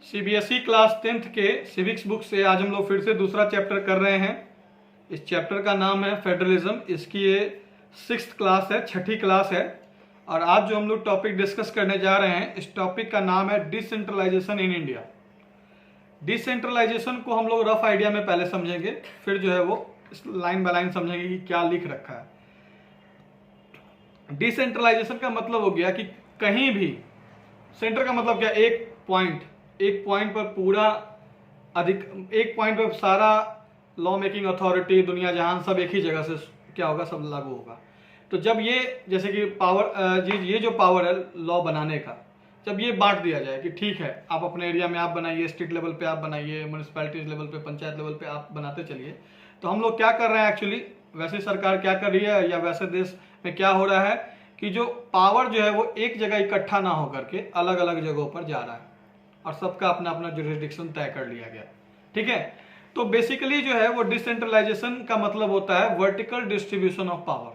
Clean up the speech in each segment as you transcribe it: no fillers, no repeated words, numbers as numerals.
CBSE class 10th के civics book से आज हम लोग फिर से दूसरा चैप्टर कर रहे हैं। इस चैप्टर का नाम है फेडरलिज्म। इसकी ये 6th क्लास है, 6ठी क्लास है। और आज जो हम लोग टॉपिक डिस्कस करने जा रहे हैं, इस टॉपिक का नाम है डिसेंट्रलाइजेशन इन इंडिया। डिसेंट्रलाइजेशन को हम लोग रफ आइडिया में पहले समझेंगे, फिर जो है वो लाइन बाय लाइन समझेंगे कि क्या लिख रखा है। डिसेंट्रलाइजेशन का मतलब हो गया कि कहीं भी, सेंटर का मतलब क्या, एक पॉइंट पर पूरा एक पॉइंट पर सारा लॉ मेकिंग अथॉरिटी, दुनिया जहान सब एक ही जगह से क्या होगा, सब लागू होगा। तो जब ये जैसे कि ये जो पावर है लॉ बनाने का, जब ये बांट दिया जाए कि ठीक है आप अपने एरिया में आप बनाइए, स्टेट लेवल पे आप बनाइए, म्यूनिसिपैलिटीज लेवल पे, पंचायत लेवल पे आप बनाते चलिए। तो हम लोग क्या कर रहे हैं एक्चुअली, वैसे सरकार क्या कर रही है या वैसे देश में क्या हो रहा है कि जो पावर जो है वो एक जगह इकट्ठा ना होकर के अलग अलग जगहों पर जा रहा है और सबका अपना अपना जुरिस्डिक्शन तय कर लिया गया। ठीक है, तो बेसिकली जो है वो डिसेंट्रलाइजेशन का मतलब होता है vertical distribution of power.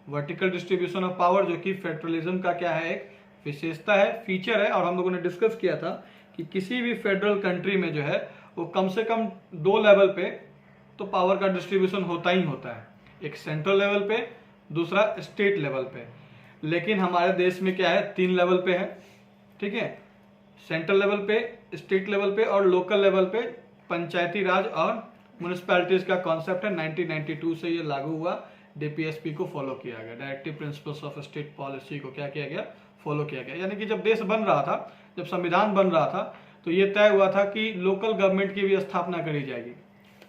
Vertical distribution of power जो कि फेडरलिज्म का क्या है, एक विशेषता है, फीचर है। और हम लोगों ने डिस्कस किया था कि किसी भी फेडरल कंट्री में जो है वो कम से कम 2 लेवल पे तो पावर का डिस्ट्रीब्यूशन होता ही होता है, एक सेंट्रल लेवल पे, दूसरा स्टेट लेवल पे। लेकिन हमारे देश में क्या है, 3 लेवल पे है। ठीक है, सेंट्रल लेवल पे, स्टेट लेवल पे और लोकल लेवल पे पंचायती राज और म्यूनिसिपैलिटीज का कॉन्सेप्ट है। 1992 से ये लागू हुआ, डीपीएसपी को फॉलो किया गया, directive principles of state policy को क्या किया गया, फॉलो किया गया। यानी कि जब देश बन रहा था, जब संविधान बन रहा था, तो ये तय हुआ था कि लोकल गवर्नमेंट की भी स्थापना करी जाएगी।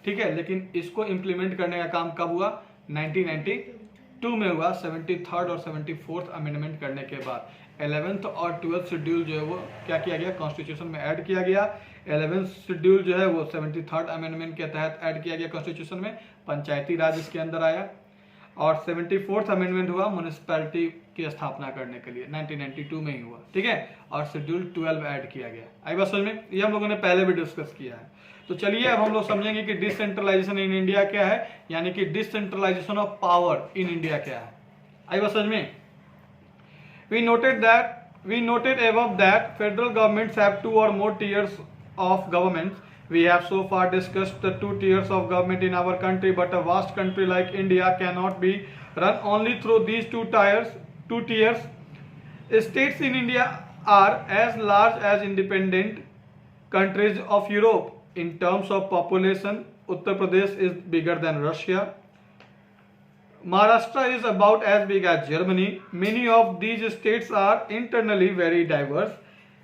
ठीक है, लेकिन इसको इम्प्लीमेंट करने का काम कब हुआ, 1992 में हुआ, 73rd और 74th अमेंडमेंट करने के बाद। 11th और 12th शेड्यूल जो है वो क्या किया गया, कॉन्स्टिट्यूशन में ऐड किया गया। 11th शेड्यूल जो है वो 73rd अमेंडमेंट के तहत ऐड किया गया कॉन्स्टिट्यूशन में, पंचायती राज इसके अंदर आया। और 74th अमेंडमेंट हुआ म्यूनिसिपैलिटी की स्थापना करने के लिए, 1992 में ही हुआ। ठीक है, और शेड्यूल 12 ऐड किया गया। आई बात समझ में, ये हम लोगों ने पहले भी डिस्कस किया है। तो चलिए अब हम लोग समझेंगे कि डिसेंट्रलाइजेशन इन इंडिया क्या है, यानी कि decentralisation of power in India क्या है। आई बात समझ में। We noted above that federal governments have 2 or more tiers of government. We have so far discussed the 2 tiers of government in our country, but a vast country like India cannot be run only through these 2 tiers. States in India are as large as independent countries of Europe. In terms of population, Uttar Pradesh is bigger than Russia. Maharashtra is about as big as Germany. Many of these states are internally very diverse.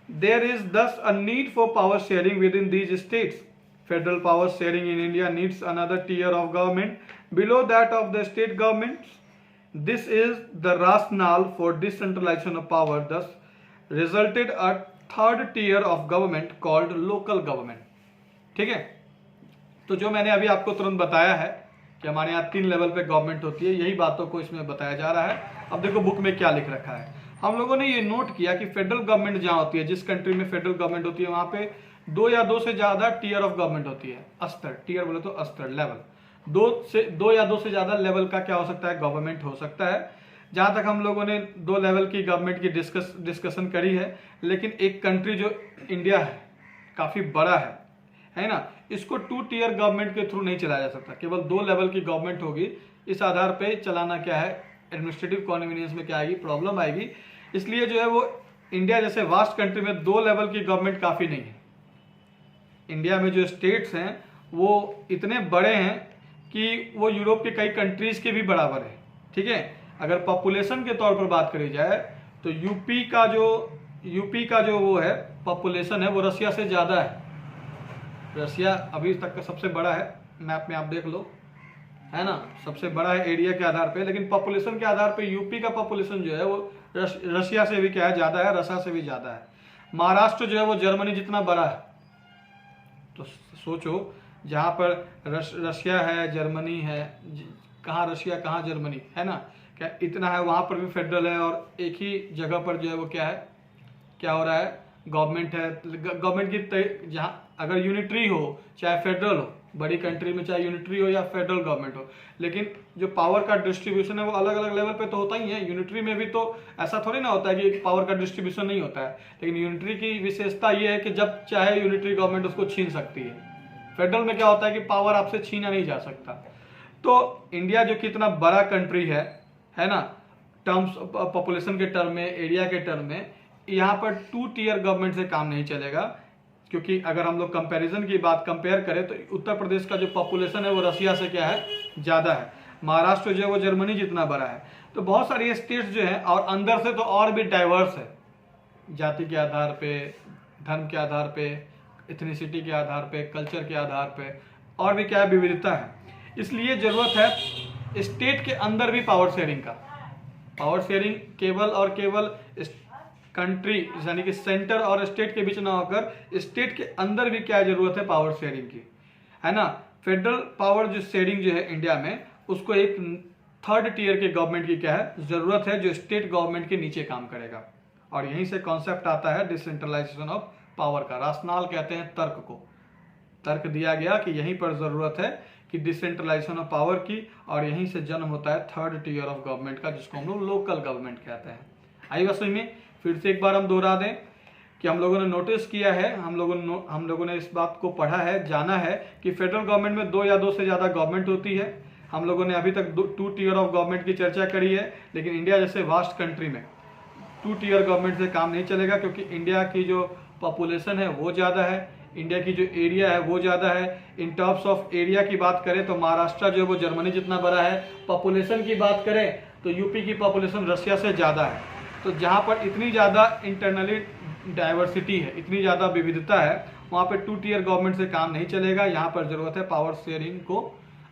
There is thus a need for power sharing within these states. Federal power sharing in India needs another tier of government below that of the state governments. This is the rationale for decentralization of power. Thus resulted a 3rd tier of government called local government. ठीक है, तो जो मैंने अभी आपको तुरंत बताया है कि हमारे यहाँ 3 लेवल पे गवर्नमेंट होती है, यही बातों को इसमें बताया जा रहा है। अब देखो बुक में क्या लिख रखा है। हम लोगों ने ये नोट किया कि फेडरल गवर्नमेंट जहाँ होती है, जिस कंट्री में फेडरल गवर्नमेंट होती है, वहाँ पे 2 या 2 से ज्यादा टियर ऑफ गवर्नमेंट होती है। अस्तर, टियर बोले तो अस्तर, लेवल। 2 या 2 से ज्यादा लेवल का क्या हो सकता है, गवर्नमेंट हो सकता है। जहां तक हम लोगों ने 2 लेवल की गवर्नमेंट की डिस्कशन करी है। लेकिन एक कंट्री जो इंडिया है, काफी बड़ा है ना, इसको 2 टियर गवर्नमेंट के थ्रू नहीं चलाया जा सकता। केवल 2 लेवल की गवर्नमेंट होगी। इस आधार पे चलाना क्या है, एडमिनिस्ट्रेटिव कन्वीनियंस में क्या आएगी, प्रॉब्लम आएगी। इसलिए जो है वो इंडिया जैसे वास्ट कंट्री में 2 लेवल की गवर्नमेंट काफी नहीं है। इंडिया में जो स्टेट्स हैं वो इतने बड़े हैं कि वो यूरोप के कई कंट्रीज के भी बराबर है। ठीक है, अगर पॉपुलेशन के तौर पर बात करी जाए तो यूपी का जो वो है पॉपुलेशन है, वो रशिया से ज्यादा है। रशिया अभी तक का सबसे बड़ा है, मैप में आप देख लो, है ना, सबसे बड़ा है एरिया के आधार पे। लेकिन पॉपुलेशन के आधार पे यूपी का पॉपुलेशन जो है वो रशिया से भी क्या है, ज्यादा है, रशिया से भी ज्यादा है। महाराष्ट्र जो है वो जर्मनी जितना बड़ा है। तो सोचो, जहां पर रशिया है, जर्मनी है, कहाँ रशिया कहाँ जर्मनी, है ना, क्या इतना है, वहां पर भी फेडरल है। और एक ही जगह पर जो है वो क्या है, क्या हो रहा है, गवर्नमेंट है। गवर्नमेंट की जहाँ अगर यूनिटरी हो चाहे फेडरल हो, बड़ी कंट्री में चाहे यूनिटरी हो या फेडरल गवर्नमेंट हो, लेकिन जो पावर का डिस्ट्रीब्यूशन है वो अलग अलग लेवल पे तो होता ही है। यूनिटरी में भी तो ऐसा थोड़ी ना होता है कि पावर का डिस्ट्रीब्यूशन नहीं होता है, लेकिन यूनिटरी की विशेषता ये है कि जब चाहे यूनिटरी गवर्नमेंट उसको छीन सकती है। फेडरल में क्या होता है कि पावर आपसे छीना नहीं जा सकता। तो इंडिया जो कि इतना बड़ा कंट्री है ना, टर्म्स पॉपुलेशन के टर्म में, एरिया के टर्म में, यहाँ पर 2 टियर गवर्नमेंट से काम नहीं चलेगा। क्योंकि अगर हम लोग कंपैरिजन की बात कंपेयर करें तो उत्तर प्रदेश का जो पॉपुलेशन है वो रसिया से क्या है, ज़्यादा है। महाराष्ट्र जो है वो जर्मनी जितना बड़ा है। तो बहुत सारी स्टेट्स जो हैं और अंदर से तो और भी डाइवर्स है, जाति के आधार पे, धर्म के आधार पे, इथनिसिटी के आधार पे, कल्चर के आधार पे, और भी क्या विविधता है। इसलिए ज़रूरत है स्टेट के अंदर भी पावर शेयरिंग का। पावर शेयरिंग केवल और केवल कंट्री यानी कि सेंटर और स्टेट के बीच ना होकर स्टेट के अंदर भी क्या जरूरत है पावर शेयरिंग की, है ना। फेडरल पावर जो शेयरिंग जो है इंडिया में, उसको एक 3rd टियर के गवर्नमेंट की क्या है जरूरत है, जो स्टेट गवर्नमेंट के नीचे काम करेगा। और यहीं से कॉन्सेप्ट आता है डिसेंट्रलाइजेशन ऑफ पावर का। राशनाल कहते हैं तर्क को। तर्क दिया गया कि यहीं पर जरूरत है कि डिसेंट्रलाइजेशन ऑफ पावर की, और यहीं से जन्म होता है 3rd टियर ऑफ गवर्नमेंट का, जिसको हम लोग लोकल गवर्नमेंट कहते हैं। आई बात समझ में? फिर से एक बार हम दोहरा दें कि हम लोगों ने नोटिस किया है, हम लोगों ने इस बात को पढ़ा है, जाना है कि फेडरल गवर्नमेंट में 2 या 2 से ज़्यादा गवर्नमेंट होती है। हम लोगों ने अभी तक 2 टियर ऑफ गवर्नमेंट की चर्चा करी है, लेकिन इंडिया जैसे वास्ट कंट्री में 2 टियर गवर्नमेंट से काम नहीं चलेगा, क्योंकि इंडिया की जो पॉपुलेशन है वो ज़्यादा है, इंडिया की जो एरिया है वो ज़्यादा है। इन टर्म्स ऑफ एरिया की बात करें तो महाराष्ट्र जो है वो जर्मनी जितना बड़ा है। पॉपुलेशन की बात करें तो यूपी की पॉपुलेशन रशिया से ज़्यादा है। तो जहाँ पर इतनी ज़्यादा इंटरनली डाइवर्सिटी है, इतनी ज़्यादा विविधता है, वहाँ पे 2 टियर गवर्नमेंट से काम नहीं चलेगा। यहाँ पर ज़रूरत है पावर शेयरिंग को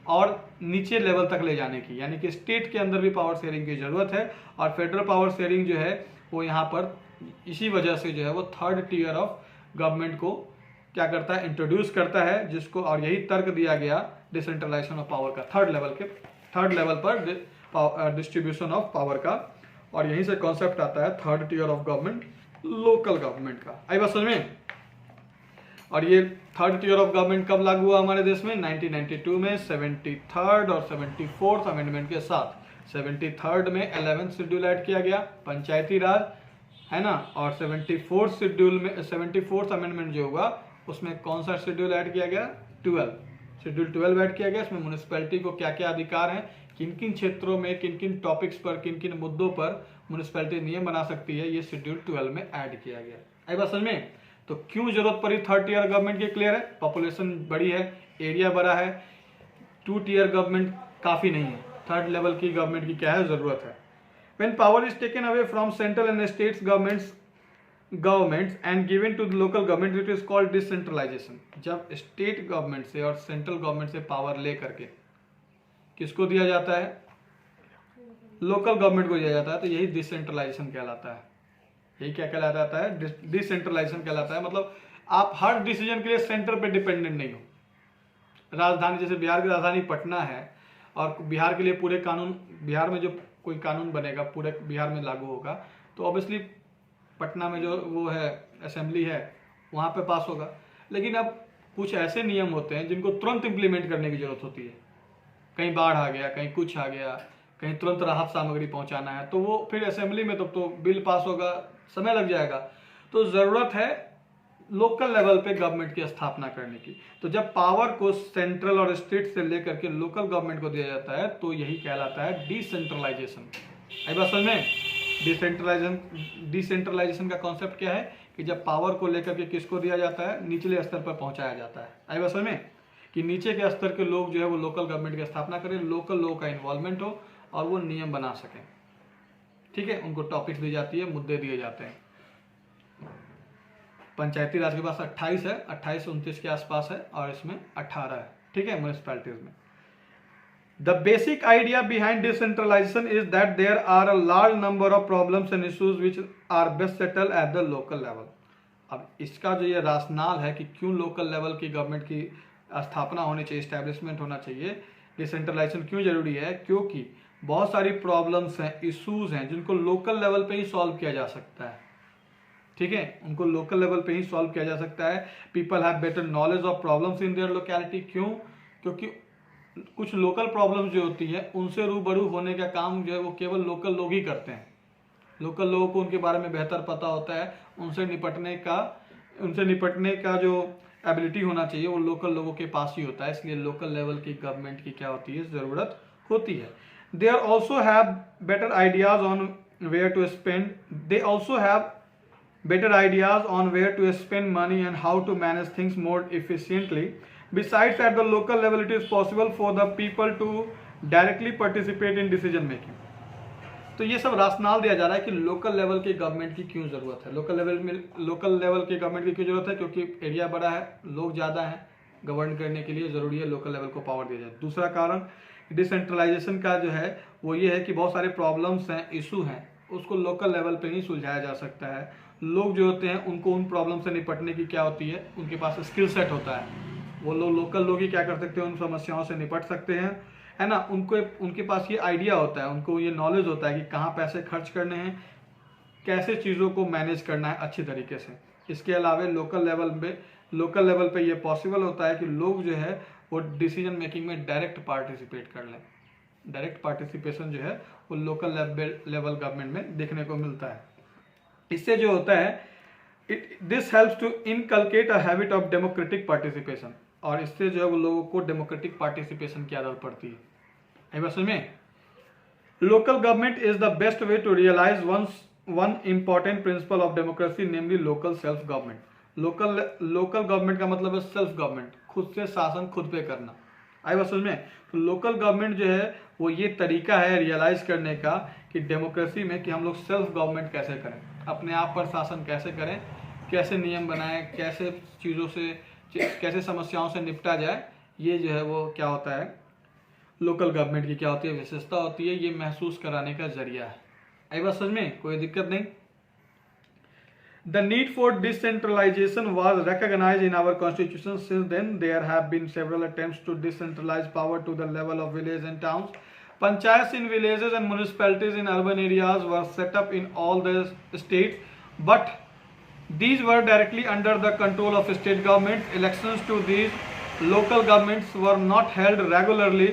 और नीचे लेवल तक ले जाने की, यानी कि स्टेट के अंदर भी पावर शेयरिंग की ज़रूरत है। और फेडरल पावर शेयरिंग जो है वो यहाँ पर इसी वजह से जो है वो 3rd टियर ऑफ गवर्नमेंट को क्या करता है, इंट्रोड्यूस करता है, जिसको, और यही तर्क दिया गया डिसेंट्रलाइजेशन ऑफ पावर का, 3rd लेवल पर डिस्ट्रीब्यूशन ऑफ पावर का। और यहीं से कॉन्सेप्ट आता है 3rd tier of government, local government का। आई बात समझ में? और ये 3rd टियर ऑफ गवर्नमेंट कब लागू हुआ हमारे देश में? 1992 में 73rd और 74th अमेंडमेंट के साथ। 73rd में 11th शेड्यूल ऐड किया गया, पंचायती राज, है ना। और 74th शेड्यूल में 74th अमेंडमेंट जो हुआ उसमें कौन सा शेड्यूल ऐड किया गया? 12 शेड्यूल 12 ऐड किया गया। इसमें म्यूनिसिपैलिटी को क्या क्या अधिकार हैं, किन किन क्षेत्रों में, किन किन टॉपिक्स पर, किन किन मुद्दों पर म्यूनिसिपैलिटी नियम बना सकती है, ये शेड्यूल 12 में ऐड किया गया। आई बात समझ में? तो क्यों जरूरत पड़ी 3rd टियर गवर्नमेंट की? क्लियर है, पॉपुलेशन बड़ी है, एरिया बड़ा है, 2 टियर गवर्नमेंट काफ़ी नहीं है, 3rd लेवल की गवर्नमेंट की क्या है जरूरत है। When power is taken away from central and states governments and given to the local government, it is called decentralization। जब स्टेट गवर्नमेंट से और सेंट्रल गवर्नमेंट से पावर ले करके किसको दिया जाता है? लोकल गवर्नमेंट को दिया जाता है, तो यही डिसेंट्रलाइजेशन कहलाता है। यही क्या कहलाता है? डिसेंट्रलाइजेशन कहलाता है। मतलब आप हर डिसीजन के लिए सेंटर पे डिपेंडेंट नहीं हो। राजधानी, जैसे बिहार की राजधानी पटना है और बिहार के लिए पूरे कानून, बिहार में जो कोई कानून बनेगा पूरे बिहार में लागू होगा, तो ऑब्वियसली पटना में जो वो है असेंबली है वहाँ पे पास होगा। लेकिन अब कुछ ऐसे नियम होते हैं जिनको तुरंत इम्प्लीमेंट करने की जरूरत होती है। कहीं बाढ़ आ गया, कहीं कुछ आ गया, कहीं तुरंत राहत सामग्री पहुँचाना है, तो वो फिर असेंबली में तो बिल पास होगा, समय लग जाएगा। तो ज़रूरत है लोकल लेवल पे गवर्नमेंट की स्थापना करने की। तो जब पावर को सेंट्रल और स्टेट से लेकर के लोकल गवर्नमेंट को दिया जाता है तो यही कहलाता है डिसेंट्रलाइजेशन। आई बात समझ में? डिसेंट्रलाइजेशन का कॉन्सेप्ट क्या है कि जब पावर को लेकर के किसको दिया जाता है, निचले स्तर पर पहुंचाया जाता है। आई बात समझ में? कि नीचे के स्तर के लोग जो है वो लोकल गवर्नमेंट की स्थापना करें, लोकल लोगों का इन्वॉल्वमेंट हो और वो नियम बना सकें। ठीक है, उनको टॉपिक्स दी जाती है, मुद्दे दिए जाते हैं। पंचायती राज के पास 28 है, 28-29 के आसपास है, और इसमें 18 है। ठीक है, म्यूनिसिपैलिटीज में। The basic idea behind decentralization is that there are a large number of problems and issues which are best settled at the local level। अब इसका जो ये राशनाल है कि क्यों लोकल लेवल की गवर्नमेंट की स्थापना होनी चाहिए, इस्टेब्लिशमेंट होना चाहिए, डिसेंट्रलाइजेशन क्यों जरूरी है, क्योंकि बहुत सारी प्रॉब्लम्स हैं, इश्यूज हैं जिनको लोकल लेवल पे ही सॉल्व किया जा सकता है। ठीक है, उनको लोकल लेवल पे ही सॉल्व किया जा सकता है। People have better knowledge of problems in their locality. क्यों? क्योंकि कुछ लोकल प्रॉब्लम जो होती है उनसे रूबरू होने का काम जो है वो केवल लोकल लोग ही करते हैं। लोकल लोगों को उनके बारे में बेहतर पता होता है, उनसे निपटने का जो एबिलिटी होना चाहिए वो लोकल लोगों के पास ही होता है। इसलिए लोकल लेवल की गवर्नमेंट की क्या होती है, ज़रूरत होती है। They are also have better ideas on where to spend better ideas on where to spend money and how to manage things more efficiently. Besides, at the local level, it is possible for the people to directly participate in decision making. तो ये सब राशनाल दिया जा रहा है कि local level की government की क्यों ज़रूरत है। लोकल लेवल की गवर्नमेंट की क्यों ज़रूरत है, क्योंकि एरिया बड़ा है, लोग ज़्यादा हैं, गवर्न करने के लिए ज़रूरी है लोकल लेवल को पावर दिया जाए। दूसरा कारण डिसेंट्रलाइजेशन का जो है वो ये है कि बहुत सारे प्रॉब्लम्स हैं, इशू हैं, उसको लोकल लेवल पे ही सुलझाया जा सकता है। लोग जो होते हैं उनको उन प्रॉब्लम से निपटने की क्या होती है, उनके पास स्किल सेट होता है। वो लोकल लोग ही क्या कर सकते हैं, उन समस्याओं से निपट सकते हैं, है ना। उनके पास ये आइडिया होता है, उनको ये नॉलेज होता है कि कहाँ पैसे खर्च करने हैं, कैसे चीज़ों को मैनेज करना है अच्छी तरीके से। इसके अलावा लोकल लेवल पे ये पॉसिबल होता है कि लोग जो है वो डिसीजन मेकिंग में डायरेक्ट पार्टिसिपेट कर लें। डायरेक्ट पार्टिसिपेशन जो है वो लोकल लेवल गवर्नमेंट में देखने को मिलता है। इससे जो होता है this helps to inculcate a habit of democratic participation, और इससे जो है वो लोगों को डेमोक्रेटिक पार्टिसिपेशन की आदत पड़ती है। बस में local government is the best way to realise one important principle of democracy, namely local self government. Local government का मतलब है सेल्फ गवर्नमेंट, खुद से शासन खुद पे करना। आई बात समझ में। तो लोकल गवर्नमेंट जो है वो ये तरीका है रियलाइज करने का कि डेमोक्रेसी में कि हम लोग सेल्फ गवर्नमेंट कैसे करें, अपने आप पर शासन कैसे करें, कैसे नियम बनाएं, कैसे चीज़ों से कैसे समस्याओं से निपटा जाए। ये जो है वो क्या होता है, लोकल गवर्नमेंट की क्या होती है, विशेषता होती है, ये महसूस कराने का जरिया है। आई बात समझ में, कोई दिक्कत नहीं। The need for decentralization was recognized in our constitution. Since then, there have been several attempts to decentralize power to the level of villages and towns. Panchayats in villages and municipalities in urban areas were set up in all the states, but these were directly under the control of state governments. Elections to these local governments were not held regularly.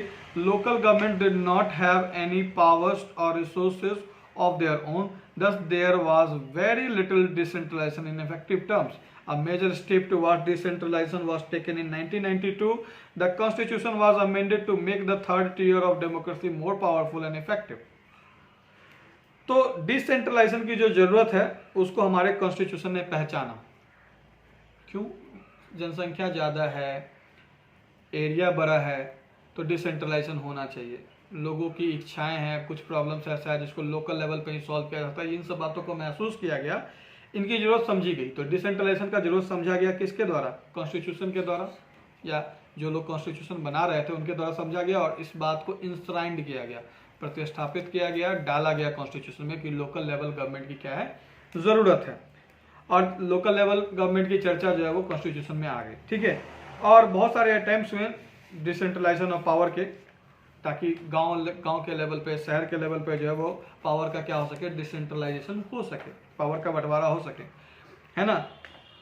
Local government did not have any powers or resources of their own. Thus, there was very little decentralization in effective terms. A major step towards decentralization was taken in 1992. The Constitution was amended to make the third tier of democracy more powerful and effective. तो decentralisation की जो जरूरत है उसको हमारे constitution ने पहचाना। क्यों? जनसंख्या ज़्यादा है, एरिया बड़ा है, तो डिसेंट्रलाइजेशन होना चाहिए। लोगों की इच्छाएं हैं, कुछ प्रॉब्लम्स ऐसा है जिसको लोकल लेवल पे ही सॉल्व किया जाता है। इन सब बातों को महसूस किया गया, इनकी जरूरत समझी गई। तो डिसेंट्रलाइजेशन का जरूरत समझा गया किसके द्वारा, कॉन्स्टिट्यूशन के द्वारा, या जो लोग कॉन्स्टिट्यूशन बना रहे थे उनके द्वारा समझा गया, और इस बात को इंश्राइंड किया गया, प्रतिस्थापित किया गया, डाला गया कॉन्स्टिट्यूशन में कि लोकल लेवल गवर्नमेंट की क्या है, ज़रूरत है। और लोकल लेवल गवर्नमेंट की चर्चा जो है वो कॉन्स्टिट्यूशन में आ गई। ठीक है। और बहुत सारे अटेम्प्ट्स हुए डिसेंट्रलाइजेशन ऑफ पावर के, ताकि गांव के लेवल पे, शहर के लेवल पे जो है वो पावर का क्या हो सके, डिसेंट्रलाइजेशन हो सके, पावर का बंटवारा हो सके, है ना।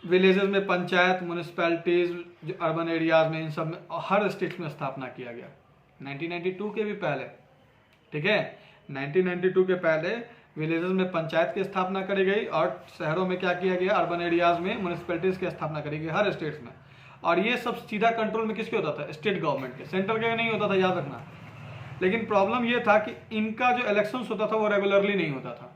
विलेजेस में पंचायत, म्यूनिसिपैलिटीज, जो अर्बन एरियाज में, इन सब में हर स्टेट में स्थापना किया गया 1992 के भी पहले। ठीक है, 1992 के पहले विलेजेस में पंचायत की स्थापना करी गई, और शहरों में क्या किया गया, अर्बन एरियाज में म्यूनिसिपैलिटीज की स्थापना करी गई हर स्टेट्स में। और ये सब सीधा कंट्रोल में किसके होता था, स्टेट गवर्नमेंट के, सेंट्रल के नहीं होता था, याद रखना। लेकिन प्रॉब्लम ये था कि इनका जो इलेक्शंस होता था वो रेगुलरली नहीं होता था।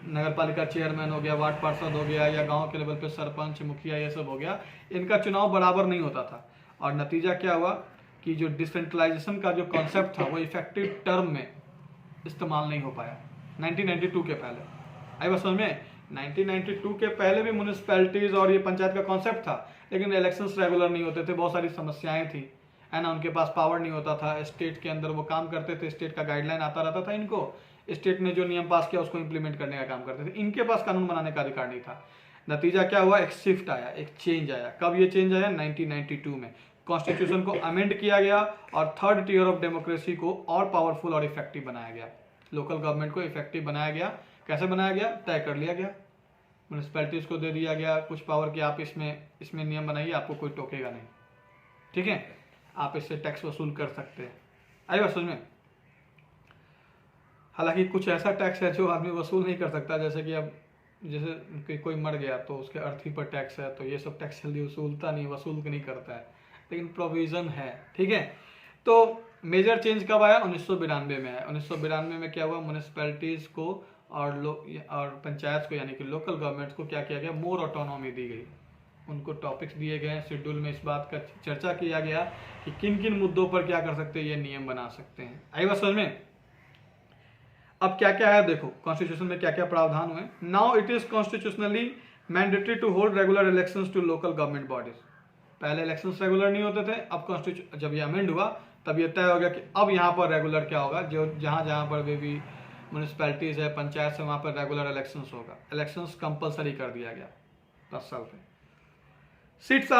नगर पालिका चेयरमैन हो गया, वार्ड पार्षद हो गया, या गांव के लेवल पे सरपंच, मुखिया, ये सब हो गया, इनका चुनाव बराबर नहीं होता था। और नतीजा क्या हुआ कि जो डिसेंट्रलाइजेशन का जो कॉन्सेप्ट था वो इफेक्टिव टर्म में इस्तेमाल नहीं हो पाया 1992 के पहले। आई बात समझ में, 1992 के पहले भी म्यूनिसिपैलिटीज और ये पंचायत का कॉन्सेप्ट था, लेकिन इलेक्शंस रेगुलर नहीं होते थे, बहुत सारी समस्याएं थी, है ना। उनके पास पावर नहीं होता था, स्टेट के अंदर वो काम करते थे, स्टेट का गाइडलाइन आता रहता था इनको, स्टेट ने जो नियम पास किया उसको इंप्लीमेंट करने का काम करते थे, इनके पास कानून बनाने का अधिकार नहीं था। नतीजा क्या हुआ, एक शिफ्ट आया, एक चेंज आया। कब ये चेंज आया, 1992 में कॉन्स्टिट्यूशन को अमेंड किया गया और थर्ड टियर ऑफ डेमोक्रेसी को और पावरफुल और इफेक्टिव बनाया गया। लोकल गवर्नमेंट को इफेक्टिव बनाया गया। कैसे बनाया गया, तय कर लिया गया, म्यूनिसिपैलिटीज को दे दिया गया कुछ पावर कि आप इसमें नियम बनाइए, आपको कोई टोकेगा नहीं। ठीक है, आप इससे टैक्स वसूल कर सकते हैं। आई बात समझ में। हालांकि कुछ ऐसा टैक्स है जो आदमी वसूल नहीं कर सकता, जैसे कि अब जैसे कि कोई मर गया तो उसके अर्थी पर टैक्स है, तो ये सब टैक्स जल्दी वसूल नहीं करता है, लेकिन प्रोविज़न है। ठीक है, तो मेजर चेंज कब आया? 1992 में आया। 1992 में क्या हुआ? म्यूनिसपैलिटीज़ को और पंचायत को यानी कि लोकल गवर्नमेंट्स को क्या किया गया? मोर ऑटोनॉमी दी गई। उनको टॉपिक्स दिए गए, शेड्यूल में इस बात का चर्चा किया गया कि किन किन मुद्दों पर क्या कर सकते हैं, ये नियम बना सकते हैं। आई बात समझ में। अब क्या क्या है देखो, कॉन्स्टिट्यूशन में क्या क्या प्रावधान हुए। Now it is constitutionally mandatory to hold regular elections to local government bodies. पहले इलेक्शंस रेगुलर नहीं होते थे, अब कॉन्स्टिट्यूशन जब ये अमेंड हुआ तब ये तय हो गया कि अब यहाँ पर रेगुलर क्या होगा, जो जहाँ जहाँ पर भी म्यूनिसपैलिटीज है, पंचायत से, वहाँ पर रेगुलर इलेक्शंस होगा। इलेक्शंस कंपलसरी कर दिया गया 10 साल पे। Seats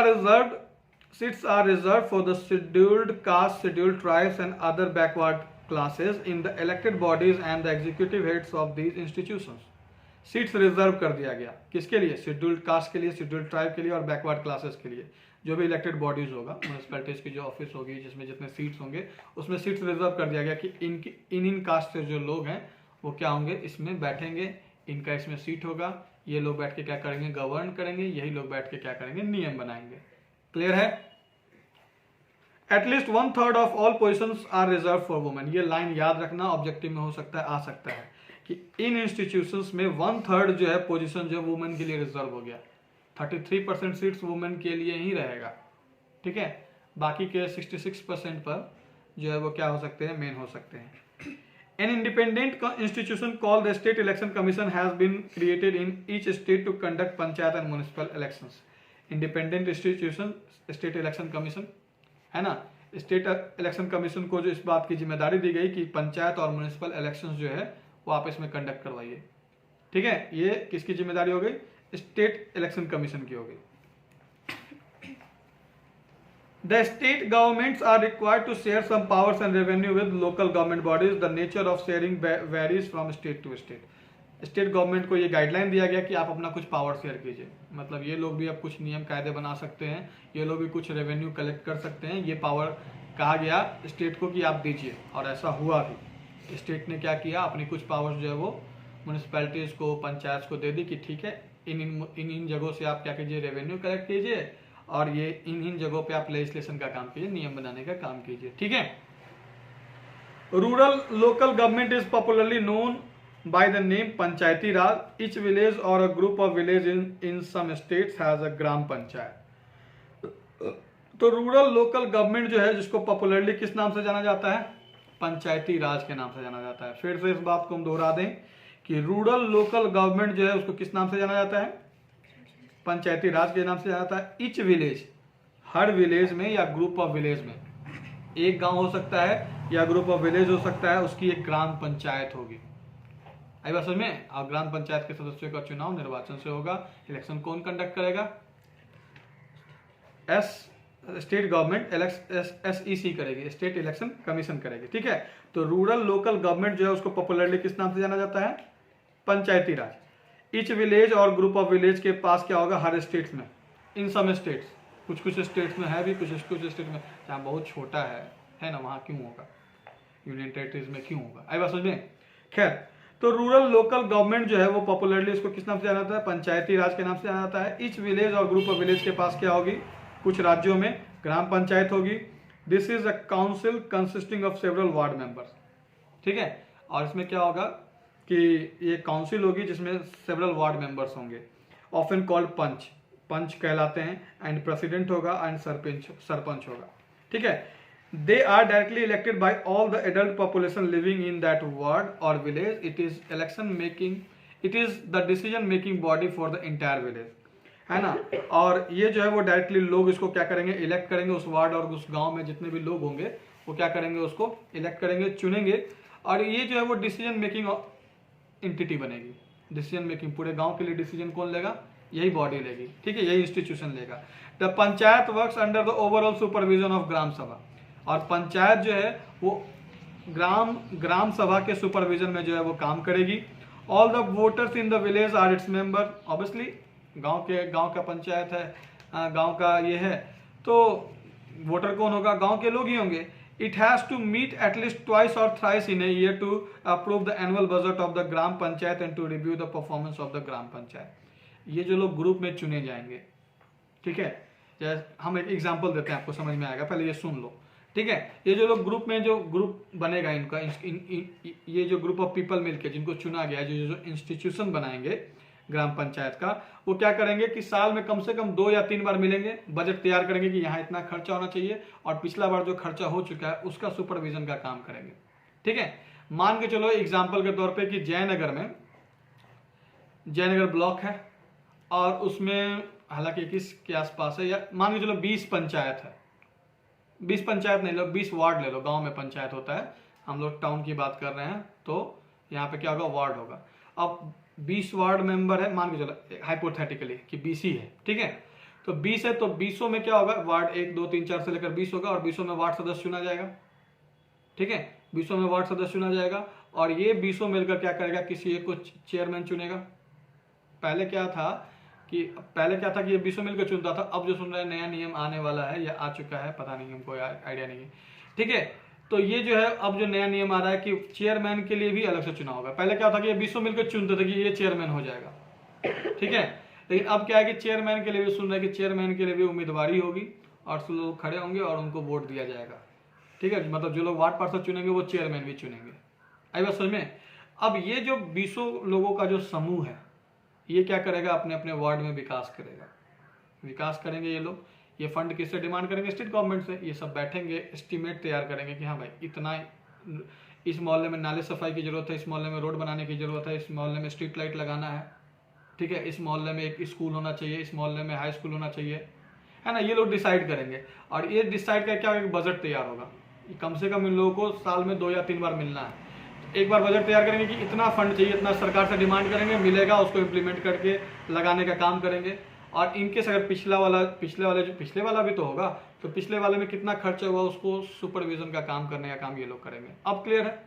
are reserved for the scheduled caste, scheduled tribes and other backward classes in the elected bodies and the executive heads of these institutions। Seats reserve कर दिया गया किसके लिए? शेड्यूल्ड कास्ट के लिए, शेड्यूल्ड ट्राइब के लिए और बैकवर्ड क्लासेस के लिए। जो भी इलेक्टेड बॉडीज होगा, म्यूनिसपैलिटीज की जो ऑफिस होगी जिसमें जितने सीट्स होंगे, उसमें सीट्स रिजर्व कर दिया गया कि इन कास्ट से जो लोग हैं वो क्या होंगे, इसमें बैठेंगे, इनका इसमें सीट होगा, ये लोग बैठ के क्या करेंगे? गवर्न करेंगे, यही लोग बैठ के क्या करेंगे? नियम बनाएंगे। क्लियर है? At least 1/3 of all positions are reserved for women. ये लाइन याद रखना, ऑब्जेक्टिव में हो सकता है, आ सकता है कि इन इंस्टीट्यूशंस में 1/3 जो है पोजीशन जो वुमेन के लिए रिजर्व हो गया। 33% सीट्स वुमेन के लिए ही रहेगा। ठीक है, बाकी के 66% पर जो है वो क्या हो सकते हैं? मेन हो सकते हैं। An independent institution called the state election commission has been created in each state to conduct panchayat and municipal elections. Independent institution state election commission है ना। स्टेट इलेक्शन कमीशन को जो इस बात की जिम्मेदारी दी गई कि पंचायत और म्युनिसिपल इलेक्शंस जो है वो आपस में कंडक्ट करवाइए। ठीक है, ये किसकी जिम्मेदारी हो गई? स्टेट इलेक्शन कमीशन की हो गई। The state governments are required to share some powers and revenue with local government bodies. The nature of sharing varies from state to state. State government को ये गाइडलाइन दिया गया कि आप अपना कुछ पावर शेयर कीजिए, मतलब ये लोग भी अब कुछ नियम कायदे बना सकते हैं, ये लोग भी कुछ रेवेन्यू कलेक्ट कर सकते हैं। ये पावर कहा गया स्टेट को कि आप दीजिए, और ऐसा हुआ भी। स्टेट ने क्या किया? अपनी कुछ पावर्स जो है वो म्यूनिसपैलिटीज को, पंचायत को दे दी कि ठीक है, इन जगहों से आप क्या कीजिए? रेवेन्यू कलेक्ट कीजिए, और ये इन जगहों पे आप लेजिस्लेशन का काम कीजिए, नियम बनाने का काम कीजिए। ठीक है। Rural local government is popularly known by the name Panchayati Raj. each village or a group of village in some states has a ग्राम पंचायत। तो रूरल लोकल गवर्नमेंट जो है, जिसको पॉपुलरली किस नाम से जाना जाता है? पंचायती राज के नाम से जाना जाता है। फिर से इस बात को हम दोहरा दें कि रूरल लोकल गवर्नमेंट जो है उसको किस नाम से जाना जाता है? पंचायती राज के नाम से जाना जाता है। ईच विलेज, हर विलेज में या ग्रुप ऑफ विलेज में, एक गांव हो सकता है या ग्रुप ऑफ विलेज हो सकता है, उसकी एक ग्राम पंचायत होगी। आई बात समझ में। और ग्राम पंचायत के सदस्यों का चुनाव निर्वाचन से होगा। इलेक्शन कौन कंडक्ट करेगा? स्टेट गवर्नमेंट SEC करेगी, स्टेट इलेक्शन कमीशन करेगी। ठीक है, तो रूरल लोकल गवर्नमेंट जो है उसको पॉपुलरली किस नाम से जाना जाता है? पंचायती राज। ईच विलेज और ग्रुप ऑफ विलेज के पास क्या होगा? हर स्टेट्स में, इन सम स्टेट्स, कुछ स्टेट्स में है भी, कुछ स्टेट में जहाँ बहुत छोटा है ना, वहाँ क्यों होगा? यूनियन टेरिटरीज में क्यों होगा? आई बात समझ में। खैर, तो रूरल लोकल गवर्नमेंट जो है वो पॉपुलरली इसको किस नाम से जाना जाता है? पंचायती राज के नाम से जाना जाता है। ईच विलेज और ग्रुप ऑफ विलेज के पास क्या होगी? कुछ राज्यों में ग्राम पंचायत होगी। This is a council consisting of several ward members. ठीक है, और इसमें क्या होगा कि ये काउंसिल होगी जिसमें सेवरल वार्ड मेंबर्स होंगे। ऑफन कॉल्ड पंच कहलाते हैं। एंड प्रेसिडेंट होगा एंड सरपंच होगा। ठीक है, they are directly elected by all the adult population living in that ward or village। it is the decision making body for the entire village, है ना। और ये जो है वो डायरेक्टली लोग इसको क्या करेंगे? इलेक्ट करेंगे। उस वार्ड और उस गांव में जितने भी लोग होंगे वो क्या करेंगे? उसको इलेक्ट करेंगे, चुनेंगे, और ये जो है वो डिसीजन मेकिंग एंटिटी बनेगी। डिसीजन मेकिंग पूरे गांव के लिए डिसीजन कौन लेगा? यही बॉडी लेगी। ठीक है, यही इंस्टीट्यूशन लेगा। The panchayat works under the overall supervision of gram sabha. और पंचायत जो है वो ग्राम सभा के सुपरविजन में जो है वो काम करेगी। All the voters in the village are its member. Obviously गांव का पंचायत है, गांव का ये है, तो वोटर कौन होगा? गांव के लोग ही होंगे। It has to meet at least twice और thrice in a year to approve the annual budget of the gram panchayat and to review the performance of the gram panchayat. ये जो लोग ग्रुप में चुने जाएंगे, ठीक है, जैसे हम एक एग्जांपल देते हैं, आपको समझ में आएगा, पहले ये सुन लो, ठीक है। ये जो लोग ग्रुप में, जो ग्रुप बनेगा इनका, ये जो ग्रुप ऑफ पीपल मिलके जिनको चुना गया है, जो इंस्टीट्यूशन बनाएंगे ग्राम पंचायत का, वो क्या करेंगे कि साल में कम से कम 2 या 3 बार मिलेंगे, बजट तैयार करेंगे कि यहाँ इतना खर्चा होना चाहिए, और पिछला बार जो खर्चा हो चुका है उसका सुपरविजन का काम करेंगे, ठीक है। मान के चलो एग्जाम्पल के तौर पर कि जयनगर में, जयनगर ब्लॉक है और उसमें हालांकि 21 के आसपास है, या मान के चलो 20 पंचायत है, 20 पंचायत नहीं लो, 20 वार्ड ले लो, गांव में पंचायत होता है, हम लोग टाउन की बात कर रहे हैं, तो यहाँ पे क्या होगा? वार्ड होगा। अब 20 वार्ड मेंबर है, मान के चलो हाइपोथेटिकली कि 20 ही है, ठीक है, तो 20 है, तो 20 में क्या होगा? वार्ड 1 2 3 4 से लेकर 20 होगा, और 20 में वार्ड सदस्य चुना जाएगा, ठीक है, 20 में वार्ड सदस्य चुना जाएगा, और ये 20 मिलकर क्या करेगा? किसी एक को चेयरमैन चुनेगा। पहले क्या था कि ये 20 मिलकर चुनता था, अब जो सुन रहे हैं नया नियम आने वाला है या आ चुका है, पता नहीं, हमको आइडिया नहीं है, ठीक है। तो ये जो है अब जो नया नियम आ रहा है कि चेयरमैन के लिए भी अलग से चुनाव होगा। पहले क्या था कि ये 20 मिलकर चुनते थे कि ये चेयरमैन हो जाएगा, ठीक है, लेकिन अब क्या है कि चेयरमैन के लिए भी सुन रहे हैं कि चेयरमैन के लिए भी उम्मीदवारी होगी, और सब लोग खड़े होंगे और उनको वोट दिया जाएगा, ठीक है, मतलब जो लोग वार्ड पार्षद चुनेंगे वो चेयरमैन भी चुनेंगे। आई बात समझ में? अब ये जो 20 लोगों का जो समूह है, ये क्या करेगा? अपने अपने वार्ड में विकास करेगा, विकास करेंगे ये लोग। ये फंड किससे डिमांड करेंगे? स्टेट गवर्नमेंट से। ये सब बैठेंगे, एस्टीमेट तैयार करेंगे कि हाँ भाई इतना, इस मोहल्ले में नाले सफाई की जरूरत है, इस मोहल्ले में रोड बनाने की जरूरत है, इस मोहल्ले में स्ट्रीट लाइट लगाना है, ठीक है, इस मोहल्ले में एक स्कूल होना चाहिए, इस मोहल्ले में हाई स्कूल होना चाहिए, है ना। ये लोग डिसाइड करेंगे, और ये डिसाइड करके क्या बजट तैयार होगा। कम से कम इन लोगों को साल में 2 या 3 बार मिलना है। एक बार बजट तैयार करेंगे कि इतना फंड चाहिए, इतना सरकार से डिमांड करेंगे, मिलेगा, उसको इम्प्लीमेंट करके लगाने का काम करेंगे। और इनकेस अगर पिछले वाला भी तो होगा, तो पिछले वाले में कितना खर्चा हुआ उसको सुपरविजन का काम करने का काम ये लोग करेंगे। अब क्लियर है?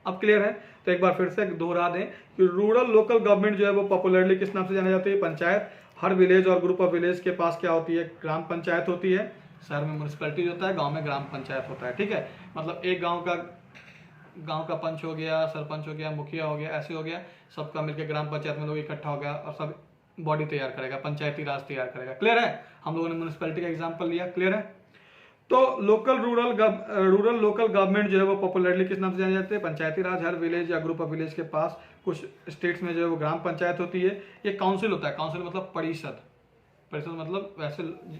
अब क्लियर है? तो एक बार फिर से दोहरा दें कि रूरल लोकल गवर्नमेंट जो है वो पॉपुलरली किस नाम से जानी जाती है? पंचायत। हर विलेज और ग्रुप ऑफ विलेज के पास क्या होती है? ग्राम पंचायत होती है। शहर में म्यूनिसिपैलिटी होता है, गांव में ग्राम पंचायत होता है, ठीक है। मतलब एक गांव का पंच हो गया, सरपंच हो गया, मुखिया हो गया, ऐसे हो गया, सबका मिलकर ग्राम पंचायत में लोग इकट्ठा हो गया और सब बॉडी तैयार करेगा, पंचायती राज तैयार करेगा। क्लियर है? हम लोगों ने म्यूनिसिपैलिटी का एग्जांपल लिया। क्लियर है? तो रूरल लोकल गवर्नमेंट जो है वो पॉपुलरली किस नाम से जाने जाते हैं? पंचायती राज। हर विलेज या ग्रुप ऑफ विलेज के पास, कुछ स्टेट्स में जो है वो ग्राम पंचायत होती है। ये काउंसिल होता है। काउंसिल मतलब परिषद। परिषद मतलब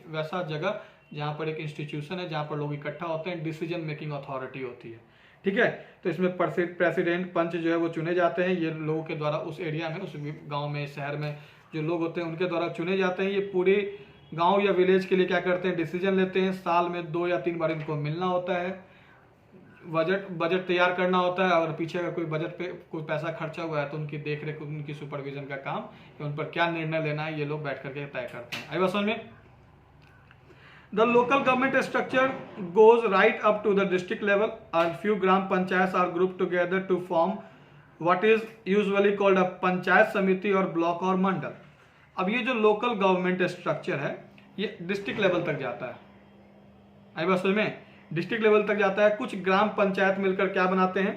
वैसा जगह जहाँ पर एक इंस्टीट्यूशन है, जहाँ पर लोग इकट्ठा होते हैं, डिसीजन मेकिंग अथॉरिटी होती है, ठीक है। तो इसमें प्रेसिडेंट, पंच जो है वो चुने जाते हैं। ये लोगों के द्वारा उस एरिया में, उस गाँव में, शहर में जो लोग होते हैं उनके द्वारा चुने जाते हैं। ये पूरे गांव या विलेज के लिए क्या करते हैं? डिसीजन लेते हैं। साल में 2 या 3 बार इनको मिलना होता है, बजट तैयार करना होता है। अगर पीछे का कोई बजट पे कोई पैसा खर्चा हुआ है तो उनकी देखरेख, उनकी सुपरविजन का काम, उन पर क्या निर्णय लेना है, ये लोग बैठ करके तय करते हैं। आई बात समझ में? The local government structure goes right up to the district level. A few gram panchayats are grouped together to form what is usually called a panchayat समिति और ब्लॉक और मंडल। अब ये जो लोकल गवर्नमेंट स्ट्रक्चर है ये डिस्ट्रिक्ट लेवल तक जाता है। आई बात समझ में? डिस्ट्रिक्ट लेवल तक जाता है। कुछ ग्राम पंचायत मिलकर क्या बनाते हैं?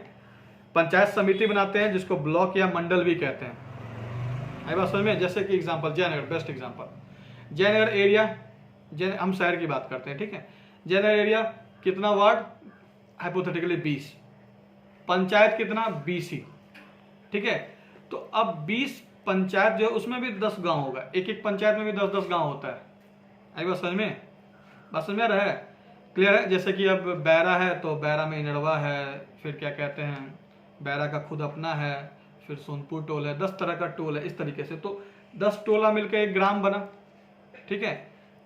पंचायत समिति बनाते हैं, जिसको ब्लॉक या मंडल भी कहते हैं। आई बात समझ में? जैसे कि example Jaynagar, best example Jaynagar area. हम शहर की बात करते हैं, ठीक है। जयनगर एरिया कितना वार्ड? हाइपोथेटिकली 20। पंचायत कितना? 20 ही, ठीक है। तो अब 20 पंचायत जो है उसमें भी 10 गांव होगा। एक एक पंचायत में भी 10-10 गांव होता है। आई बात समझ में? बात समझ में रहा है? क्लियर है? जैसे कि अब बैरा है तो बैरा में इनड़वा है, फिर क्या कहते हैं, बैरा का खुद अपना है, फिर सोनपुर टोल है, 10 तरह का टोल है। इस तरीके से तो 10 टोला मिलकर एक ग्राम बना, ठीक है।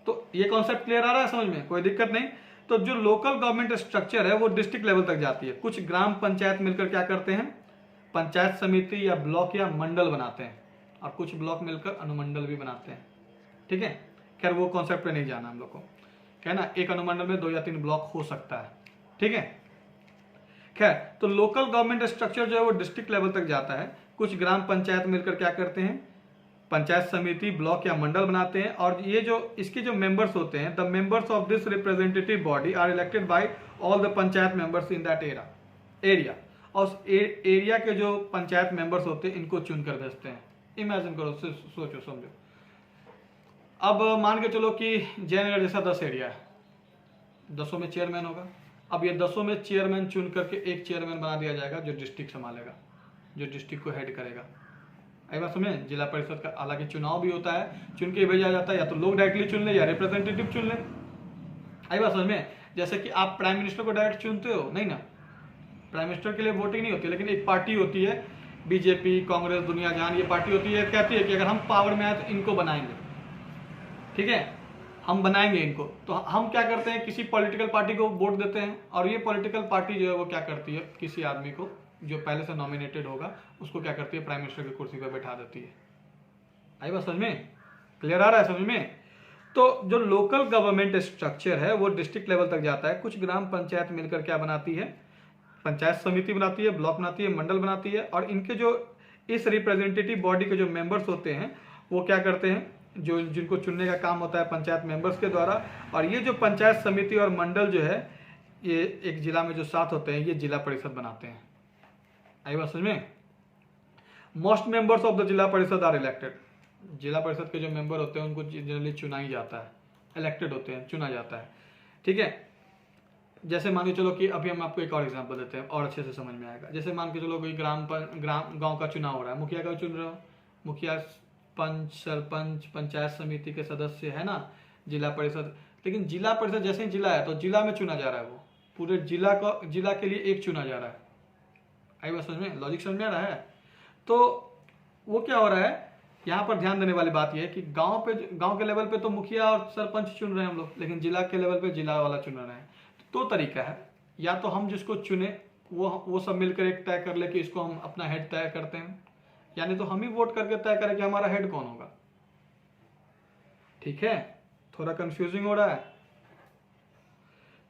तो ये कॉन्सेप्ट क्लियर आ रहा है समझ में? कोई दिक्कत नहीं। तो जो लोकल गवर्नमेंट स्ट्रक्चर है वो डिस्ट्रिक्ट लेवल तक जाती है। कुछ ग्राम पंचायत मिलकर क्या करते हैं? पंचायत समिति या ब्लॉक या मंडल बनाते हैं, और कुछ ब्लॉक मिलकर अनुमंडल भी बनाते हैं, ठीक है। खैर वो कॉन्सेप्ट पे नहीं जाना हम लोग को, कहना एक अनुमंडल में 2 या 3 ब्लॉक हो सकता है, ठीक है। खैर, तो लोकल गवर्नमेंट स्ट्रक्चर जो है वो डिस्ट्रिक्ट लेवल तक जाता है। कुछ ग्राम पंचायत मिलकर क्या करते हैं? पंचायत समिति, ब्लॉक या मंडल बनाते हैं। और ये जो इसके जो मेंबर्स होते हैं, the members of this representative body are elected by all the panchayat members in that area. और एरिया के जो पंचायत मेंबर्स होते हैं इनको चुनकर भेजते हैं। इमेजिन करो, सोचो समझो। अब मान के चलो कि जयनगर जैसा 10 एरिया है, 10 में चेयरमैन होगा। अब ये 10 में चेयरमैन चुन करके एक चेयरमैन बना दिया जाएगा जो डिस्ट्रिक्ट संभालेगा, जो डिस्ट्रिक्ट को हेड करेगा। आई बात समझे? जिला परिषद का हालांकि चुनाव भी होता है, चुन के भेजा जाता है, या तो लोग डायरेक्टली चुन ले या रिप्रेजेंटेटिव चुन ले। आई बात समझ में? जैसे कि आप प्राइम मिनिस्टर को डायरेक्ट चुनते हो नहीं ना, प्राइम मिनिस्टर के लिए वोटिंग नहीं होती, लेकिन एक पार्टी होती है, बीजेपी, कांग्रेस, दुनिया जहान, ये पार्टी होती है, कहती है कि अगर हम पावर में आए तो इनको बनाएंगे, ठीक है, हम बनाएंगे इनको। तो हम क्या करते हैं, किसी पॉलिटिकल पार्टी को वोट देते हैं, और ये पॉलिटिकल पार्टी जो है वो क्या करती है, किसी आदमी को जो पहले से नॉमिनेटेड होगा उसको क्या करती है, प्राइम मिनिस्टर की कुर्सी पर बैठा देती है। आई बात समझ में? क्लियर आ रहा है समझ में? तो जो लोकल गवर्नमेंट स्ट्रक्चर है वो डिस्ट्रिक्ट लेवल तक जाता है। कुछ ग्राम पंचायत मिलकर क्या बनाती है, पंचायत समिति बनाती है, ब्लॉक बनाती है, मंडल बनाती है। और इनके जो इस रिप्रेजेंटेटिव बॉडी के जो मेंबर्स होते हैं वो क्या करते हैं, जो जिनको चुनने का काम होता है पंचायत मेंबर्स के द्वारा। और ये जो पंचायत समिति और मंडल जो है, ये एक जिला में जो 7 होते हैं, ये जिला परिषद बनाते हैं। आई बात समझ में? मोस्ट मेंबर्स ऑफ द जिला परिषद आर इलेक्टेड। जिला परिषद के जो मेंबर होते हैं उनको जनरली चुना ही जाता है, इलेक्टेड होते हैं, चुना जाता है, ठीक है। जैसे मान के चलो कि अभी हम आपको एक और एग्जांपल देते हैं और अच्छे से समझ में आएगा। जैसे मान के चलो कोई गांव का चुनाव हो रहा है, मुखिया का चुन रहे हो, मुखिया, पंच, सरपंच, पंचायत समिति के सदस्य है ना, जिला परिषद। लेकिन जिला परिषद जैसे ही जिला है तो जिला में चुना जा रहा है, वो पूरे जिला के लिए एक चुना जा रहा है। आई बात समझ में? लॉजिक समझ में आ रहा है? तो वो क्या हो रहा है, यहाँ पर ध्यान देने वाली बात यह है कि गांव के लेवल पे तो मुखिया और सरपंच चुन रहे हैं हम लोग, लेकिन जिला के लेवल पे जिला वाला चुन रहे हैं। तो तरीका है, या तो हम जिसको चुने वो सब मिलकर एक तय कर ले कि इसको हम अपना हेड तय करते हैं, यानी तो हम ही वोट करके तय करें कि हमारा हेड कौन होगा। ठीक है, थोड़ा कंफ्यूजिंग हो रहा है।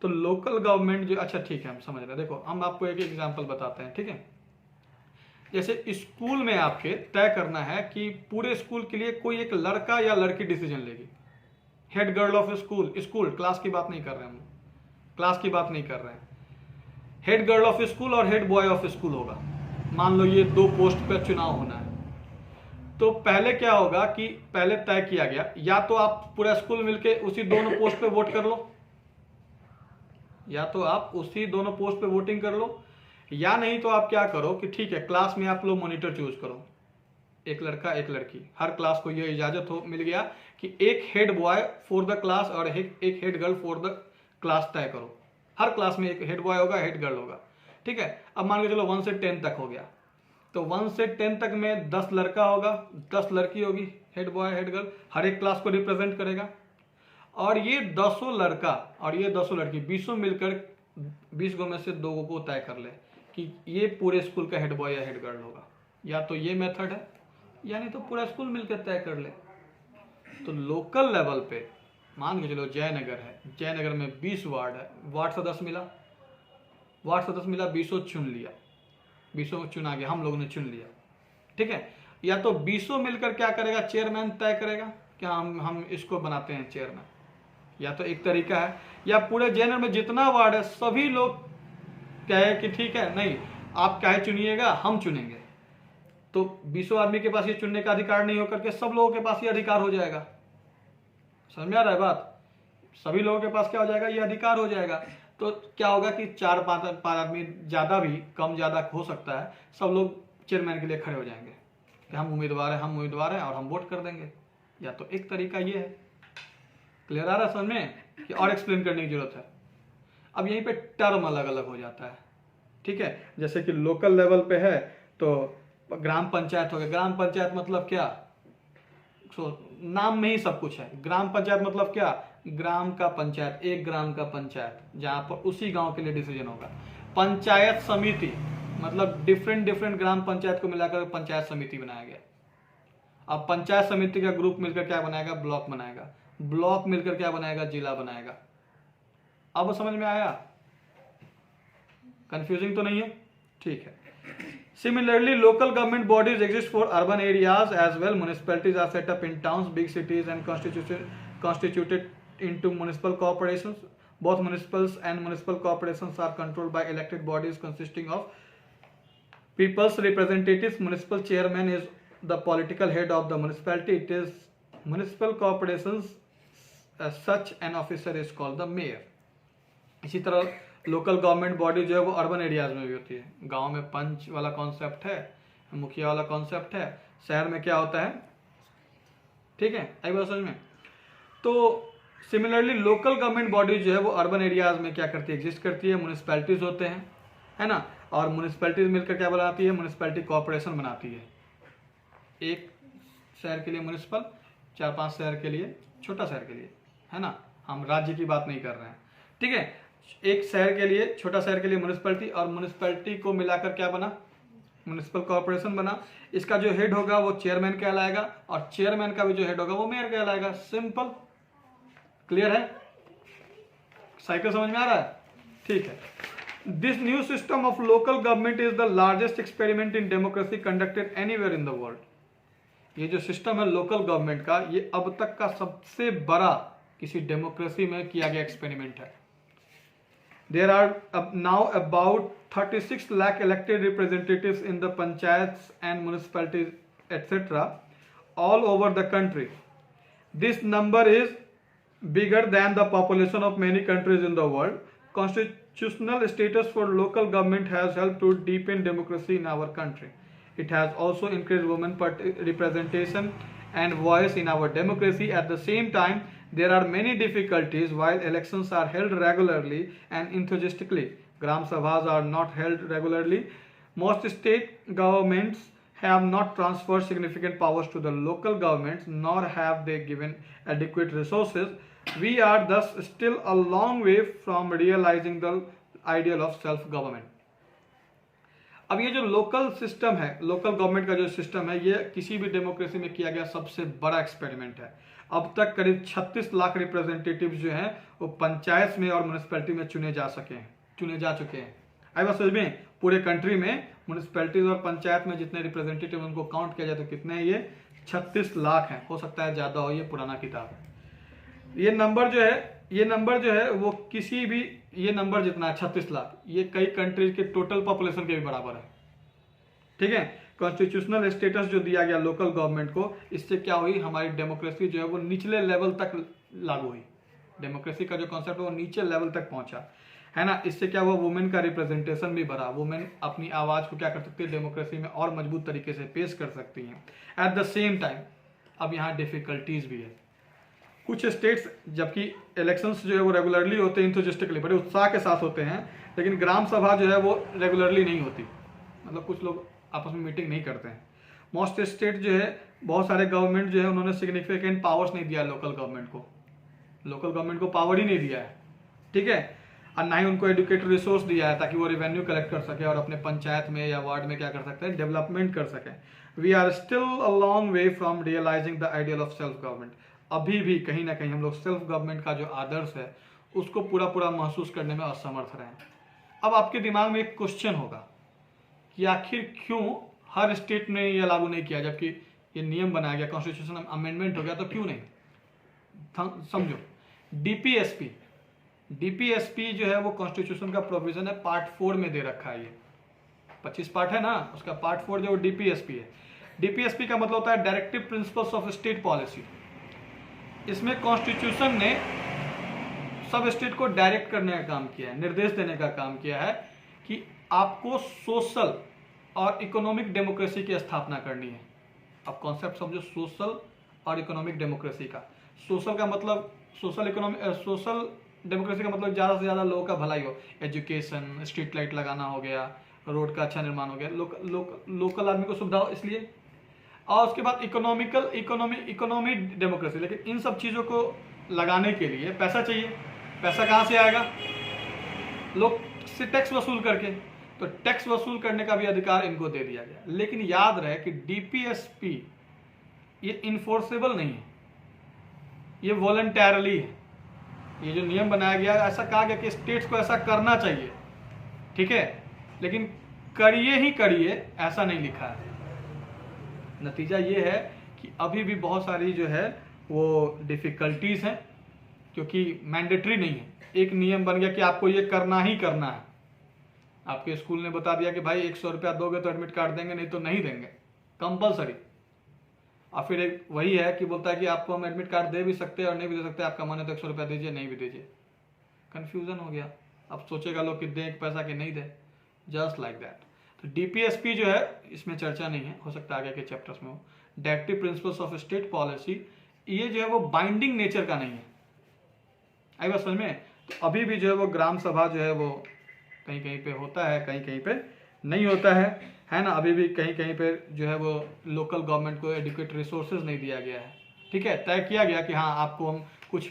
तो लोकल गवर्नमेंट जो, अच्छा ठीक है हम समझ रहे हैं। देखो हम आपको एक एग्जांपल बताते हैं, ठीक है। जैसे स्कूल में आपके तय करना है कि पूरे स्कूल के लिए कोई एक लड़का या लड़की डिसीजन लेगी। Head girl of school, class की बात नहीं कर रहे हैं हम, क्लास की बात नहीं कर रहे हैं। हेड गर्ल ऑफ स्कूल और हेड बॉय ऑफ स्कूल होगा। मान लो ये 2 पोस्ट पर चुनाव होना है, तो पहले क्या होगा कि पहले तय किया गया, या तो आप पूरा स्कूल मिलके उसी दोनों पोस्ट पे वोट कर लो, या तो आप उसी दोनों पोस्ट पे वोटिंग कर लो, या नहीं तो आप क्या करो कि ठीक है क्लास में आप लोग मॉनिटर चूज करो, एक लड़का एक लड़की। हर क्लास को यह इजाजत मिल गया कि एक head boy for the class और एक head girl for the class तय करो। हर क्लास में एक हेड बॉय होगा, हेड गर्ल होगा, ठीक है। अब मान के चलो 1 से 10 तक हो गया, तो 1 से 10 तक में 10 लड़का होगा, 10 लड़की होगी, हेड बॉय हेड गर्ल, हर एक क्लास को रिप्रेजेंट करेगा। और ये 10 लड़का और ये 10 लड़की 20 मिलकर 20 में से 2 को तय कर ले कि ये पूरे स्कूल का हेड बॉय या हेड गर्ल होगा। या तो ये मेथड है, यानी तो पूरा स्कूल मिलकर तय कर ले। तो लोकल लेवल पे मान के चलो जयनगर है, जयनगर में 20 वार्ड है, वार्ड से 10 मिला, 20 चुन लिया, 20 चुना गया, हम लोगों ने चुन लिया, ठीक है। या तो 20 मिलकर क्या करेगा, चेयरमैन तय करेगा कि हम इसको बनाते हैं चेयरमैन, या तो एक तरीका है। या पूरे जयनगर में जितना वार्ड है सभी लोग कहे कि ठीक है नहीं आप क्या चुनिएगा, हम चुनेंगे। तो 20 आदमी के पास ये चुनने का अधिकार नहीं होकर के सब लोगों के पास ये अधिकार हो जाएगा। समझ में आ रहा है बात? सभी लोगों के पास क्या हो जाएगा, ये अधिकार हो जाएगा। तो क्या होगा कि 4-5 आदमी, ज्यादा भी कम ज्यादा हो सकता है, सब लोग चेयरमैन के लिए खड़े हो जाएंगे कि हम उम्मीदवार हैं और हम वोट कर देंगे। या तो एक तरीका ये है। क्लियर आ रहा है समझ में कि और एक्सप्लेन करने की जरूरत है? अब यहीं पे टर्म अलग अलग हो जाता है, ठीक है। जैसे कि लोकल लेवल पे है तो ग्राम पंचायत हो गया। ग्राम पंचायत मतलब क्या, नाम में ही सब कुछ है। ग्राम पंचायत मतलब क्या, ग्राम का पंचायत, एक ग्राम का पंचायत, जहां पर उसी गांव के लिए डिसीजन होगा। पंचायत समिति मतलब डिफरेंट ग्राम पंचायत को मिलाकर पंचायत समिति बनाया गया। अब पंचायत समिति का ग्रुप मिलकर क्या बनाएगा, ब्लॉक बनाएगा, ब्लॉक मिलकर क्या बनाएगा, जिला बनाएगा। अब समझ में आया? कंफ्यूजिंग तो नहीं है? ठीक है। Similarly, local government bodies exist for urban areas as well. Municipalities are set up in towns, big cities, and constituted into municipal corporations. Both municipals and municipal corporations are controlled by elected bodies consisting of people's representatives. Municipal chairman is the political head of the municipality. It is municipal corporations as such an officer is called the mayor. इसी तरह local government body जो है वो urban areas में भी होती है. गांव में पंच वाला कॉन्सेप्ट है, मुखिया वाला कॉन्सेप्ट है, शहर में क्या होता है, ठीक है, आई बात समझ में. तो सिमिलरली लोकल गवर्नमेंट बॉडी जो है वो अर्बन एरियाज में क्या करती है, एग्जिस्ट करती है. म्यूनिसपैलिटीज होते हैं, है ना, और म्यूनिसपैलिटीज मिलकर क्या बनाती है, म्यूनिसपैलिटी कॉर्पोरेशन बनाती है. एक शहर के लिए म्यूनिसिपल, 4-5 शहर के लिए, छोटा शहर के लिए, है ना, हम राज्य की बात नहीं कर रहे हैं, ठीक है. एक शहर के लिए, छोटा शहर के लिए म्यूनिसपैलिटी, और म्यूनिसपैलिटी को मिलाकर क्या बना, म्यूनिसिपल कॉर्पोरेशन बना. इसका जो हेड होगा वो चेयरमैन कहलाएगा, और चेयरमैन का भी जो हेड होगा वो मेयर कहलाएगा. सिंपल, क्लियर है, साइकिल समझ में आ रहा है, ठीक है. This new system of local government is the largest experiment in democracy conducted anywhere in the world. ये जो सिस्टम है लोकल गवर्नमेंट का, ये अब तक का सबसे बड़ा किसी डेमोक्रेसी में किया गया एक्सपेरिमेंट है. There are now about 36 lakh elected representatives in the panchayats and municipalities, etc., all over the country. This number is bigger than the population of many countries in the world. Constitutional status for local government has helped to deepen democracy in our country. It has also increased women representation and voice in our democracy. At the same time, there are many difficulties. While elections are held regularly and enthusiastically, Gram Sabhas are not held regularly. Most state governments have not transferred significant powers to the local governments, nor have they given adequate resources. We are thus still a long way from realizing the ideal of self-government. अब ये जो local system है, local government का जो system है, ये किसी भी डेमोक्रेसी में किया गया सबसे बड़ा एक्सपेरिमेंट है. अब तक करीब 36 लाख रिप्रेजेंटेटिव जो हैं वो पंचायत में और म्यूनिसपैलिटी में चुने जा चुके हैं. आई बात समझ में, पूरे कंट्री में म्यूनिसपैलिटीज और पंचायत में जितने रिप्रेजेंटेटिव उनको काउंट किया जाए तो कितने हैं, ये 36 लाख हैं. हो सकता है ज्यादा हो, ये पुराना किताब है. ये नंबर जो है वो किसी भी, ये नंबर जितना है 36 लाख, ये कई कंट्रीज के टोटल पॉपुलेशन के भी बराबर है, ठीक है. कॉन्स्टिट्यूशनल स्टेटस जो दिया गया लोकल गवर्नमेंट को, इससे क्या हुई, हमारी डेमोक्रेसी जो है वो निचले लेवल तक लागू हुई. डेमोक्रेसी का जो कॉन्सेप्ट है वो नीचे लेवल तक पहुंचा, है ना. इससे क्या हुआ, वुमेन का रिप्रेजेंटेशन भी बढ़ा. वुमेन अपनी आवाज को क्या कर सकती है, डेमोक्रेसी में और मजबूत तरीके से पेश कर सकती हैं. एट द सेम टाइम अब यहाँ डिफिकल्टीज भी है. कुछ स्टेट्स, जबकि इलेक्शंस जो है वो रेगुलरली होते हैं, इंथुजिस्टिकली, बड़े उत्साह के साथ होते हैं, लेकिन ग्राम सभा जो है वो रेगुलरली नहीं होती. मतलब कुछ लोग आपस में मीटिंग नहीं करते हैं. मोस्ट स्टेट जो है, बहुत सारे गवर्नमेंट जो है उन्होंने सिग्निफिकेंट पावर्स नहीं दिया लोकल गवर्नमेंट को. लोकल गवर्नमेंट को पावर ही नहीं दिया है, ठीक है. और ना ही उनको एडुकेटेड रिसोर्स दिया है ताकि वो रेवेन्यू कलेक्ट कर सके और अपने पंचायत में या वार्ड में क्या कर सकते हैं, डेवलपमेंट कर सके. We are still a long way from realising the ideal of self government. अभी भी कहीं ना कहीं हम लोग सेल्फ गवर्नमेंट का जो आदर्श है उसको पूरा महसूस करने में असमर्थ रहे हैं. अब आपके दिमाग में एक क्वेश्चन होगा कि आखिर क्यों हर स्टेट ने यह लागू नहीं किया, जबकि ये नियम बनाया गया, कॉन्स्टिट्यूशन अमेंडमेंट हो गया, तो क्यों नहीं. समझो, डीपीएसपी जो है वो कॉन्स्टिट्यूशन का प्रोविजन है, पार्ट 4 में दे रखा है. ये 25 पार्ट है ना, उसका पार्ट 4 जो डीपीएसपी है. डीपीएसपी का मतलब होता है directive principles of state policy. इसमें कॉन्स्टिट्यूशन ने सब स्टेट को डायरेक्ट करने का काम किया है, निर्देश देने का काम किया है कि आपको सोशल और इकोनॉमिक डेमोक्रेसी की स्थापना करनी है. अब कॉन्सेप्ट समझो, सोशल और इकोनॉमिक डेमोक्रेसी का. सोशल का मतलब सोशल डेमोक्रेसी का मतलब ज़्यादा से ज़्यादा लोगों का भलाई हो. एजुकेशन, स्ट्रीट लाइट लगाना हो गया, रोड का अच्छा निर्माण हो गया, लोकल आदमी को सुविधा हो, इसलिए. और उसके बाद इकोनॉमी डेमोक्रेसी. लेकिन इन सब चीज़ों को लगाने के लिए पैसा चाहिए. पैसा कहाँ से आएगा, लोग से टैक्स वसूल करके. तो टैक्स वसूल करने का भी अधिकार इनको दे दिया गया. लेकिन याद रहे कि डीपीएसपी ये इन्फोर्सेबल नहीं है, ये वॉलंटरली है. ये जो नियम बनाया गया, ऐसा कहा गया कि स्टेट्स को ऐसा करना चाहिए, ठीक है, लेकिन करिए ही करिए ऐसा नहीं लिखा है। नतीजा ये है कि अभी भी बहुत सारी जो है वो डिफिकल्टीज हैं, क्योंकि मैंडेटरी नहीं है। एक नियम बन गया कि आपको ये करना ही करना है। आपके स्कूल ने बता दिया कि भाई 100 रुपया दोगे तो एडमिट कार्ड देंगे, नहीं तो नहीं देंगे, कंपलसरी। और फिर एक वही है कि बोलता है कि आपको हम एडमिट कार्ड दे भी सकते हैं और नहीं भी दे सकते, आपका मन है तो 100 रुपया दीजिए, नहीं भी दीजिए। कंफ्यूजन हो गया। अब सोचेगा लोग कि दें पैसा कि नहीं दे, जस्ट लाइक दैट। तो डीपीएसपी जो है इसमें चर्चा नहीं है, हो सकता है आगे के चैप्टर्स में हो। Directive principles of state policy, ये जो है वो बाइंडिंग नेचर का नहीं है। आई बात समझ में? तो अभी भी जो है वो ग्राम सभा जो है वो कहीं कहीं पे होता है, कहीं कहीं पे नहीं होता है ना। अभी भी कहीं कहीं पे जो है वो लोकल गवर्नमेंट को एडिक्वेट रिसोर्सेज नहीं दिया गया है। ठीक है, तय किया गया कि हाँ आपको हम कुछ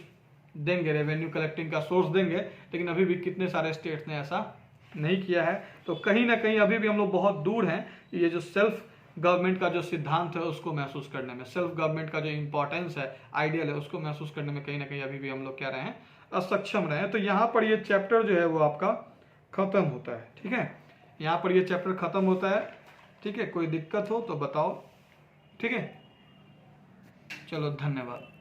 देंगे, रेवेन्यू कलेक्टिंग का सोर्स देंगे, लेकिन अभी भी कितने सारे स्टेट्स ने ऐसा नहीं किया है। तो कहीं ना कहीं अभी भी हम लोग बहुत दूर हैं ये जो सेल्फ गवर्नमेंट का जो सिद्धांत है उसको महसूस करने में, सेल्फ गवर्नमेंट का जो इंपॉर्टेंस है, आइडियल है, उसको महसूस करने में कहीं ना कहीं अभी भी हम लोग क्या रहे हैं, असक्षम रहे हैं। तो यहाँ पर ये चैप्टर जो है वो आपका खत्म होता है। ठीक है, यहाँ पर ये चैप्टर खत्म होता है। ठीक है, कोई दिक्कत हो तो बताओ। ठीक है, चलो धन्यवाद।